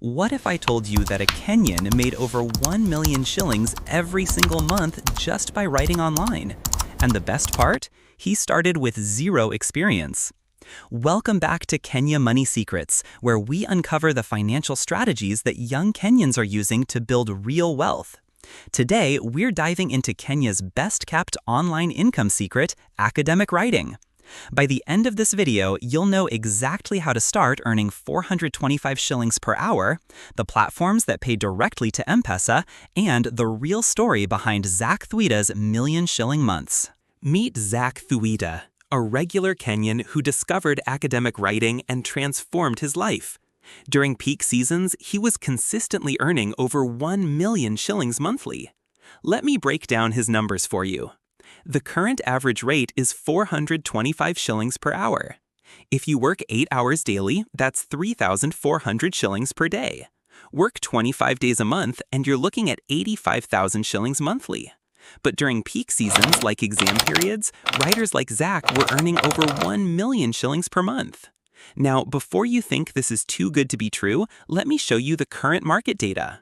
What if I told you that a Kenyan made over 1 million shillings every single month just by writing online? And the best part? He started with zero experience. Welcome back to Kenya Money Secrets, where we uncover the financial strategies that young Kenyans are using to build real wealth. Today, we're diving into Kenya's best-kept online income secret, academic writing. By the end of this video, you'll know exactly how to start earning 425 shillings per hour, the platforms that pay directly to M-PESA, and the real story behind Zack Thuita's million-shilling months. Meet Zack Thuita, a regular Kenyan who discovered academic writing and transformed his life. During peak seasons, he was consistently earning over 1 million shillings monthly. Let me break down his numbers for you. The current average rate is 425 shillings per hour. If you work 8 hours daily, that's 3,400 shillings per day. Work 25 days a month and you're looking at 85,000 shillings monthly. But during peak seasons like exam periods, writers like Zack were earning over 1 million shillings per month. Now, before you think this is too good to be true, let me show you the current market data.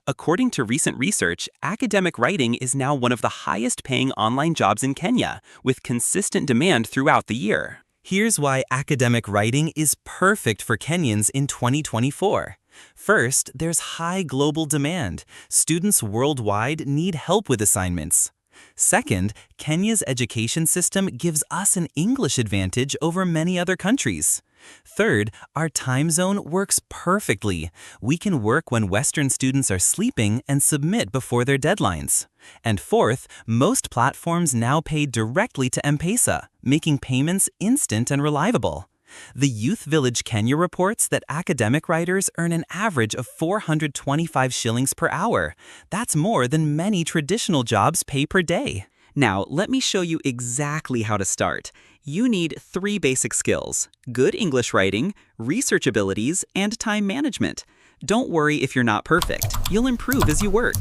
According to recent research, academic writing is now one of the highest-paying online jobs in Kenya, with consistent demand throughout the year. Here's why academic writing is perfect for Kenyans in 2024. First, there's high global demand. Students worldwide need help with assignments. Second, Kenya's education system gives us an English advantage over many other countries. Third, our time zone works perfectly. We can work when Western students are sleeping and submit before their deadlines. And fourth, most platforms now pay directly to M-PESA, making payments instant and reliable. The Youth Village Kenya reports that academic writers earn an average of 425 shillings per hour. That's more than many traditional jobs pay per day. Now, let me show you exactly how to start. You need 3 basic skills: good English writing, research abilities, and time management. Don't worry if you're not perfect. You'll improve as you work.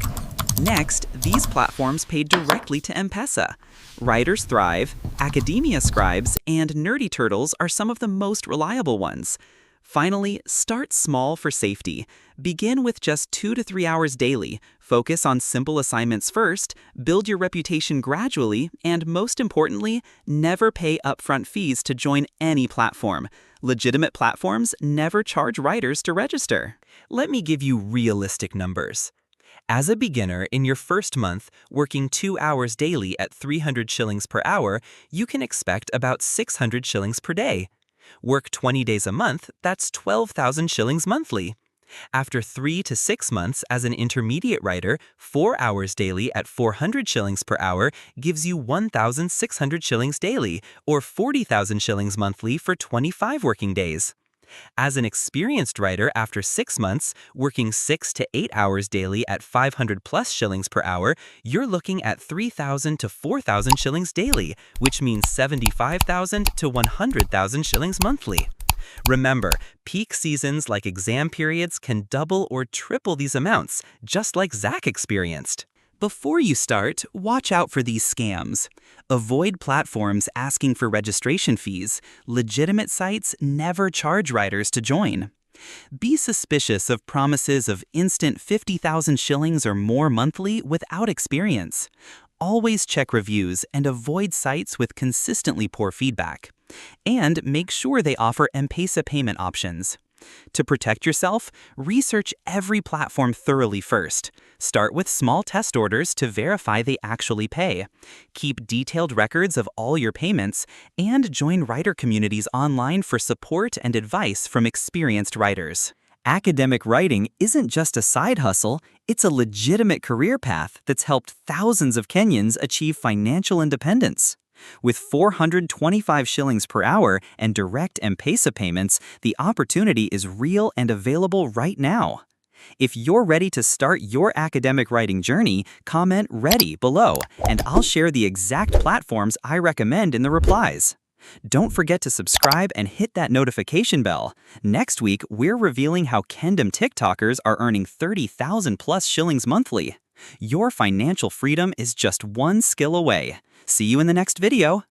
Next, these platforms pay directly to M-PESA. Writers Thrive, Academia Scribes, and Nerdy Turtles are some of the most reliable ones. Finally, start small for safety. Begin with just 2 to 3 hours daily. Focus on simple assignments first, build your reputation gradually, and most importantly, never pay upfront fees to join any platform. Legitimate platforms never charge writers to register. Let me give you realistic numbers. As a beginner, in your first month, working 2 hours daily at 300 shillings per hour, you can expect about 600 shillings per day. Work 20 days a month, that's 12,000 shillings monthly. After 3 to 6 months as an intermediate writer, 4 hours daily at 400 shillings per hour gives you 1,600 shillings daily, or 40,000 shillings monthly for 25 working days. As an experienced writer after 6 months, working 6 to 8 hours daily at 500 plus shillings per hour, you're looking at 3,000 to 4,000 shillings daily, which means 75,000 to 100,000 shillings monthly. Remember, peak seasons like exam periods can double or triple these amounts, just like Zack experienced. Before you start, watch out for these scams. Avoid platforms asking for registration fees. Legitimate sites never charge writers to join. Be suspicious of promises of instant 50,000 shillings or more monthly without experience. Always check reviews and avoid sites with consistently poor feedback. And make sure they offer M-PESA payment options. To protect yourself, research every platform thoroughly first. Start with small test orders to verify they actually pay. Keep detailed records of all your payments, and join writer communities online for support and advice from experienced writers. Academic writing isn't just a side hustle, it's a legitimate career path that's helped thousands of Kenyans achieve financial independence. With 425 shillings per hour and direct M-PESA payments, the opportunity is real and available right now. If you're ready to start your academic writing journey, comment "Ready" below, and I'll share the exact platforms I recommend in the replies. Don't forget to subscribe and hit that notification bell. Next week, we're revealing how Kendom TikTokers are earning 30,000 plus shillings monthly. Your financial freedom is just one skill away. See you in the next video.